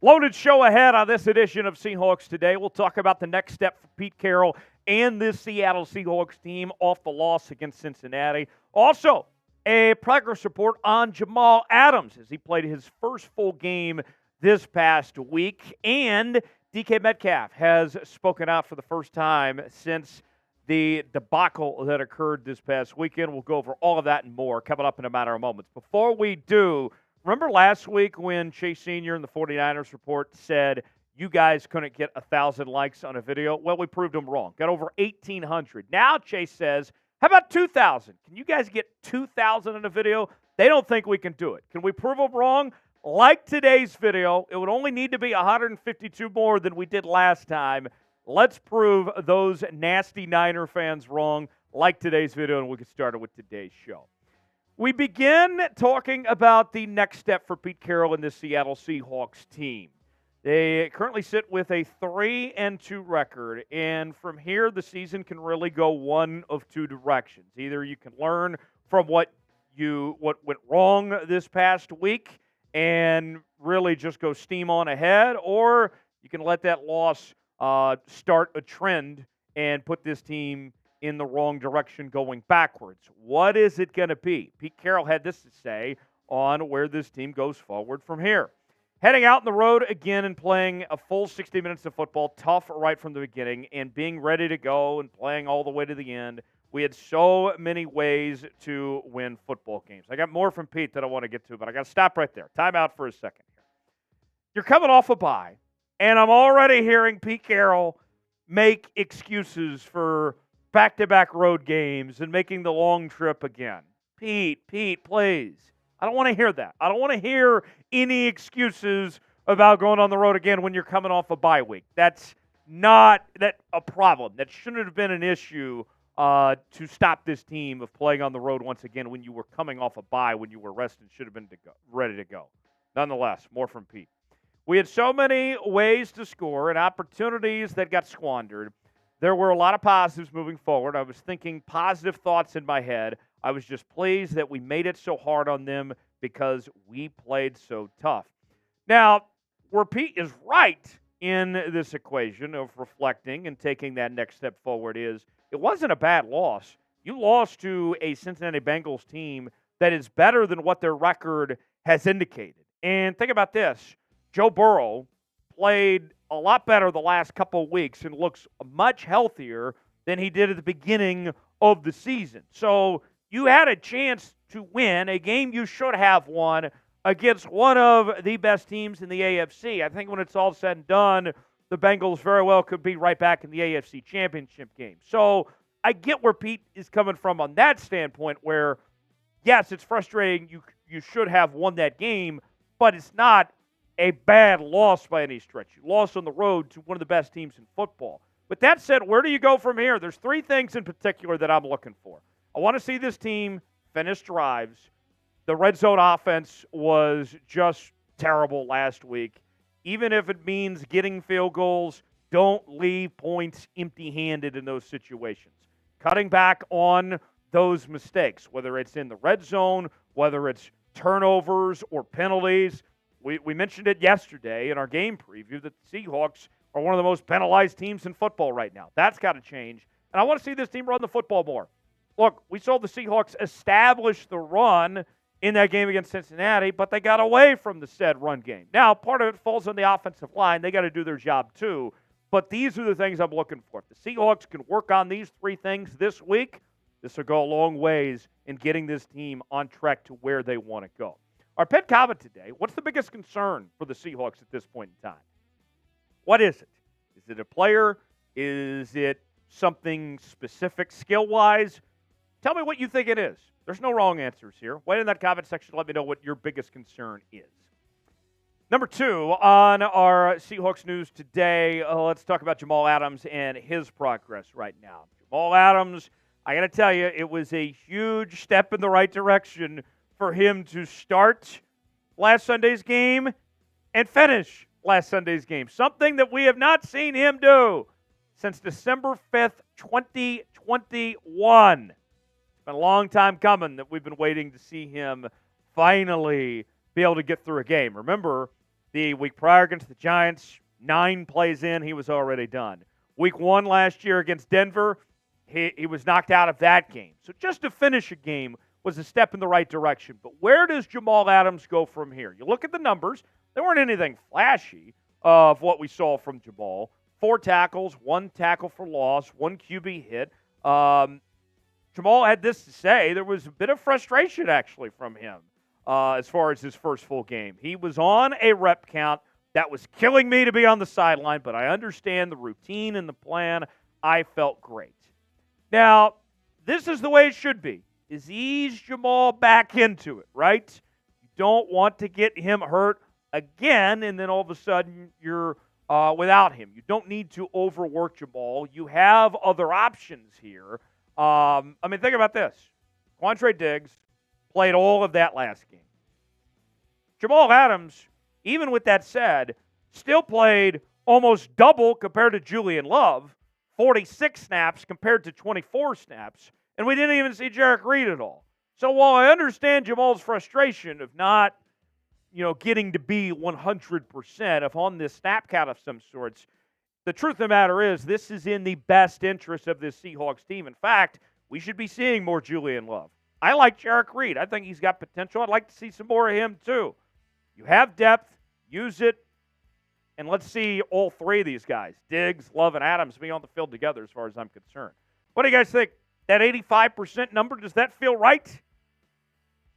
Loaded show ahead on this edition of Seahawks Today. We'll talk about the next step for Pete Carroll and this Seattle Seahawks team off the loss against Cincinnati. Also, a progress report on Jamal Adams as he played his first full game this past week. And DK Metcalf has spoken out for the first time since the debacle that occurred this past weekend. We'll go over all of that and more coming up in a matter of moments. Before we do, remember last week when Chase Sr. and the 49ers report said you guys couldn't get 1,000 likes on a video? Well, we proved them wrong. Got over 1,800. Now Chase says, how about 2,000? Can you guys get 2,000 in a video? They don't think we can do it. Can we prove them wrong? Like today's video, it would only need to be 152 more than we did last time. Let's prove those nasty Niner fans wrong. Like today's video, and we'll get started with today's show. We begin talking about the next step for Pete Carroll and the Seattle Seahawks team. They currently sit with a 3-2 record, and from here the season can really go one of two directions. Either you can learn from what went wrong this past week and really just go steam on ahead, or you can let that loss start a trend and put this team in the wrong direction going backwards. What is it going to be? Pete Carroll had this to say on where this team goes forward from here. Heading out on the road again and playing a full 60 minutes of football, tough right from the beginning, and being ready to go and playing all the way to the end. We had so many ways to win football games. I got more from Pete that I want to get to, but I got to stop right there. Time out for a second here. You're coming off a bye, and I'm already hearing Pete Carroll make excuses for back-to-back road games and making the long trip again. Pete, please. I don't want to hear that. I don't want to hear any excuses about going on the road again when you're coming off a bye week. That's not a problem. That shouldn't have been an issue to stop this team of playing on the road once again when you were coming off a bye, when you were rested, should have been ready to go. Nonetheless, more from Pete. We had so many ways to score and opportunities that got squandered. There were a lot of positives moving forward. I was thinking positive thoughts in my head. I was just pleased that we made it so hard on them because we played so tough. Now, where Pete is right in this equation of reflecting and taking that next step forward is it wasn't a bad loss. You lost to a Cincinnati Bengals team that is better than what their record has indicated. And think about this. Joe Burrow played a lot better the last couple of weeks and looks much healthier than he did at the beginning of the season. So you had a chance to win a game you should have won against one of the best teams in the AFC. I think when it's all said and done, the Bengals very well could be right back in the AFC Championship game. So I get where Pete is coming from on that standpoint where, yes, it's frustrating. You should have won that game, but it's not a bad loss by any stretch. You lost on the road to one of the best teams in football. With that said, where do you go from here? There's three things in particular that I'm looking for. I want to see this team finish drives. The red zone offense was just terrible last week. Even if it means getting field goals, don't leave points empty-handed in those situations. Cutting back on those mistakes, whether it's in the red zone, whether it's turnovers or penalties. We mentioned it yesterday in our game preview that the Seahawks are one of the most penalized teams in football right now. That's got to change. And I want to see this team run the football more. Look, we saw the Seahawks establish the run in that game against Cincinnati, but they got away from the said run game. Now, part of it falls on the offensive line. They got to do their job too. But these are the things I'm looking for. If the Seahawks can work on these three things this week, this will go a long ways in getting this team on track to where they want to go. Our pet comment today, what's the biggest concern for the Seahawks at this point in time? What is it? Is it a player? Is it something specific skill-wise? Tell me what you think it is. There's no wrong answers here. Wait in that comment section to let me know what your biggest concern is. Number two, on our Seahawks news today, let's talk about Jamal Adams and his progress right now. Jamal Adams, I got to tell you, it was a huge step in the right direction for him to start last Sunday's game and finish last Sunday's game. Something that we have not seen him do since December 5th, 2021. It's been a long time coming that we've been waiting to see him finally be able to get through a game. Remember, The week prior against the Giants, 9 plays in, he was already done. Week 1 last year against Denver, he was knocked out of that game. So just to finish a game was a step in the right direction. But where does Jamal Adams go from here? You look at the numbers. They weren't anything flashy of what we saw from Jamal. 4 tackles, 1 tackle for loss, 1 QB hit. Jamal had this to say. There was a bit of frustration, actually, from him as far as his first full game. He was on a rep count that was killing me to be on the sideline, but I understand the routine and the plan. I felt great. Now, this is the way it should be, is ease Jamal back into it, right? You don't want to get him hurt again, and then all of a sudden you're without him. You don't need to overwork Jamal. You have other options here. Think about this. Quandre Diggs played all of that last game. Jamal Adams, even with that said, still played almost double compared to Julian Love, 46 snaps compared to 24 snaps, and we didn't even see Jarek Reed at all. So while I understand Jamal's frustration of not, getting to be 100% of on this snap count of some sorts, the truth of the matter is this is in the best interest of this Seahawks team. In fact, we should be seeing more Julian Love. I like Jarek Reed. I think he's got potential. I'd like to see some more of him too. You have depth, use it, and let's see all 3 of these guys, Diggs, Love, and Adams, be on the field together as far as I'm concerned. What do you guys think? That 85% number, does that feel right?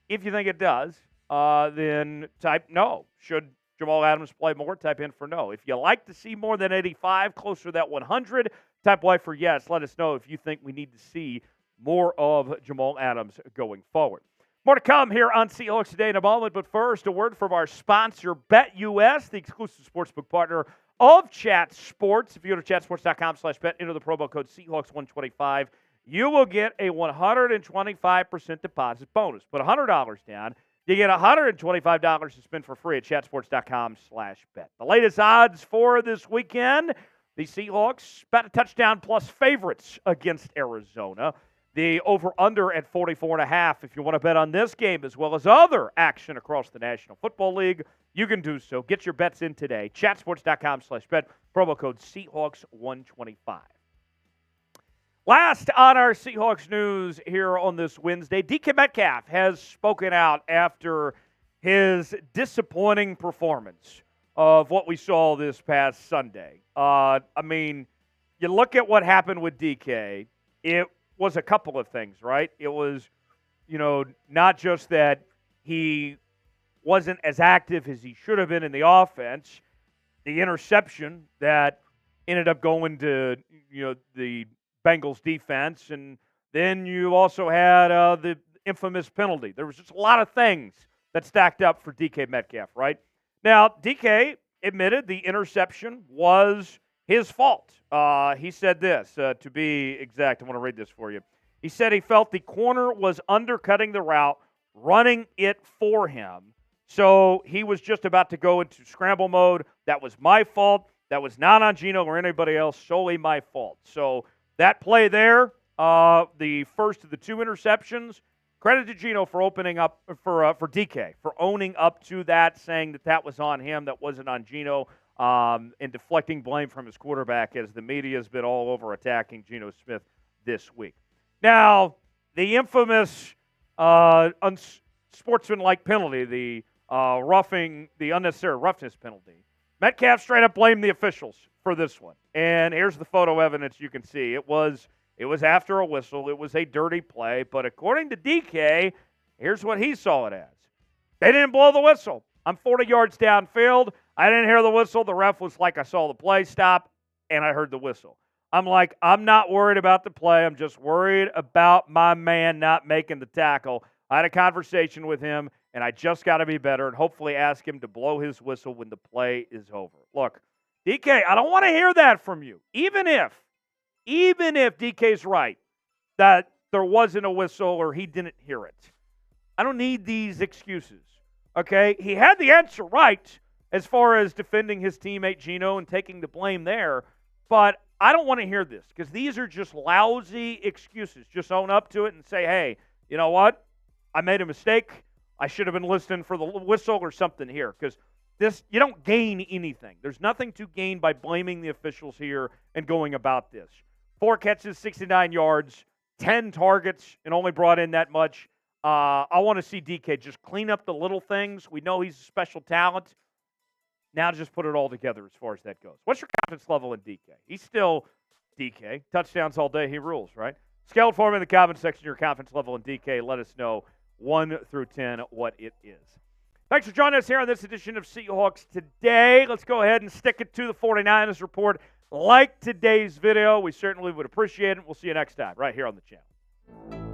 If you think it does, then type no. Should Jamal Adams play more? Type in for no. If you like to see more than 85, closer to that 100, type Y for yes. Let us know if you think we need to see more of Jamal Adams going forward. More to come here on Seahawks Today in a moment, but first, a word from our sponsor, BetUS, the exclusive sportsbook partner of Chat Sports. If you go to chatsports.com/bet, enter the promo code Seahawks125, you will get a 125% deposit bonus. Put $100 down, you get $125 to spend for free at chatsports.com/bet. The latest odds for this weekend, the Seahawks about a touchdown plus favorites against Arizona. The over-under at 44.5. If you want to bet on this game as well as other action across the National Football League, you can do so. Get your bets in today. Chatsports.com/bet. Promo code Seahawks125. Last on our Seahawks news here on this Wednesday, DK Metcalf has spoken out after his disappointing performance of what we saw this past Sunday. You look at what happened with DK, it was a couple of things, right? It was, not just that he wasn't as active as he should have been in the offense, the interception that ended up going to, the Bengals defense, and then you also had the infamous penalty. There was just a lot of things that stacked up for DK Metcalf, right? Now, DK admitted the interception was his fault. He said this, to be exact, I want to read this for you. He said he felt the corner was undercutting the route, running it for him. So he was just about to go into scramble mode. That was my fault. That was not on Geno or anybody else, solely my fault. So that play there, the first of the 2 interceptions, credit to Geno for opening up, for DK, for owning up to that, saying that was on him, that wasn't on Geno. And deflecting blame from his quarterback as the media has been all over attacking Geno Smith this week. Now, the infamous unsportsmanlike penalty, the unnecessary roughness penalty, Metcalf straight up blamed the officials for this one. And here's the photo evidence you can see. It was after a whistle. It was a dirty play. But according to DK, here's what he saw it as. They didn't blow the whistle. I'm 40 yards downfield. I didn't hear the whistle. The ref was like, I saw the play stop, and I heard the whistle. I'm like, I'm not worried about the play. I'm just worried about my man not making the tackle. I had a conversation with him, and I just got to be better and hopefully ask him to blow his whistle when the play is over. Look, DK, I don't want to hear that from you. Even if DK's right that there wasn't a whistle or he didn't hear it. I don't need these excuses, okay? He had the answer right as far as defending his teammate Geno and taking the blame there, but I don't want to hear this because these are just lousy excuses. Just own up to it and say, hey, you know what? I made a mistake. I should have been listening for the whistle or something here because this, you don't gain anything. There's nothing to gain by blaming the officials here and going about this. 4 catches, 69 yards, 10 targets, and only brought in that much. I want to see DK just clean up the little things. We know he's a special talent. Now just put it all together as far as that goes. What's your confidence level in DK? He's still DK. Touchdowns all day, he rules, right? Scale for me in the comment section your confidence level in DK. Let us know 1 through 10 what it is. Thanks for joining us here on this edition of Seahawks Today. Let's go ahead and stick it to the 49ers report. Like today's video. We certainly would appreciate it. We'll see you next time right here on the channel.